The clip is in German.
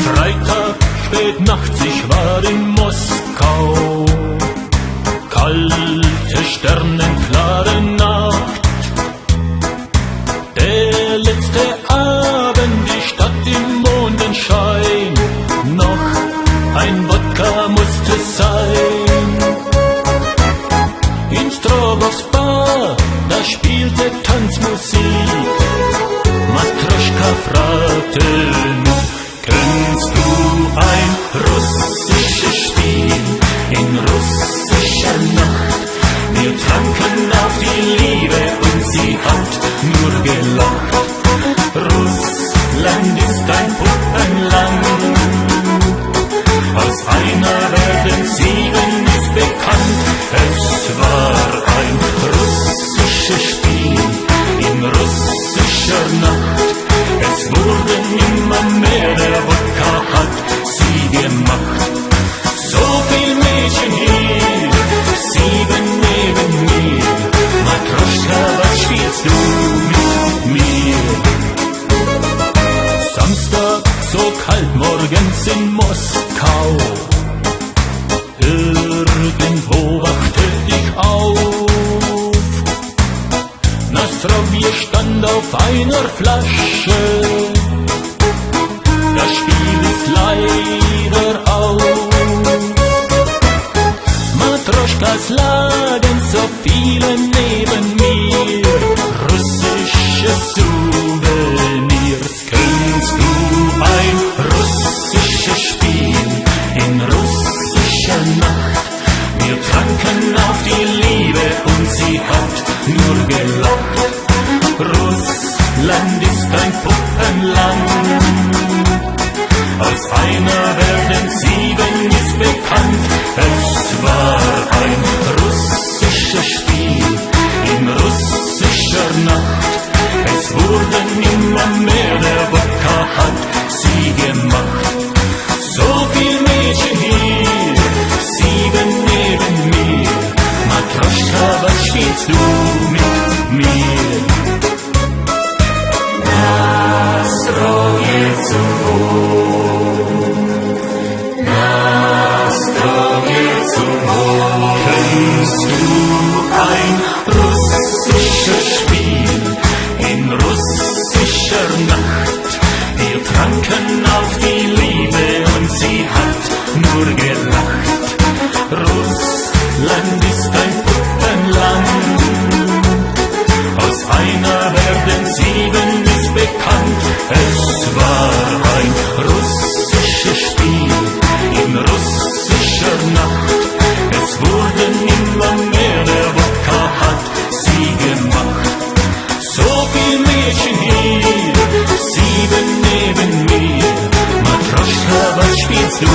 Freitag, spät nachts, ich war in Moskau. Kalte, sternenklare Nacht. Der letzte Abend, die Stadt im Mondenschein. Noch ein Wodka musste sein. In Strogows Bar, da spielte Tanzmusik. Matroschka fragte mich: kennst du ein russisches Spiel in russischer Nacht? Wir tranken auf die Liebe und sie hat nur gelacht. Russland ist ein Puppenland, aus einer werden 7 ist bekannt. Es war ein russisches Spiel in russischer Nacht. Es wurden immer mehr, der Wodka hat sie gemacht. So viel Mädchen hier, 7 neben mir. Matroschka, was spielst du mit mir? Samstag, so kalt morgens in Moskau. Irgendwo wachte ich auf. Nastrowje stand auf einer Flasche. Das Spiel ist leider aus. Matroschkas lagen so viele neben mir. Russische Souvenirs. Kennst du ein russisches Spiel in russischer Nacht? Wir tranken auf die Liebe und sie hat nur gelacht. Russland ist ein Puppenland, aus einer werden 7 ist bekannt. Es war ein russisches Spiel in russischer Nacht. Es wurden immer mehr, der Wodka hat sie gemacht. So viel Mädchen hier, 7 neben mir. Matroschka, was spielst du mit mir? Nastroje zum Wohl, Nastroje zum Wohl. Kennst du ein russisches Spiel in russischer Nacht? Wir tranken auf die Liebe und sie hat nur gelacht. Russland ist ein Puppenland, aus einer werden 7 ist bekannt. Es war ein russisches Spiel in russischer Nacht. Es wurden immer mehr, der Wodka hat sie gemacht. So viel Mädchen hier, 7 neben mir. Matroschka, was spielst du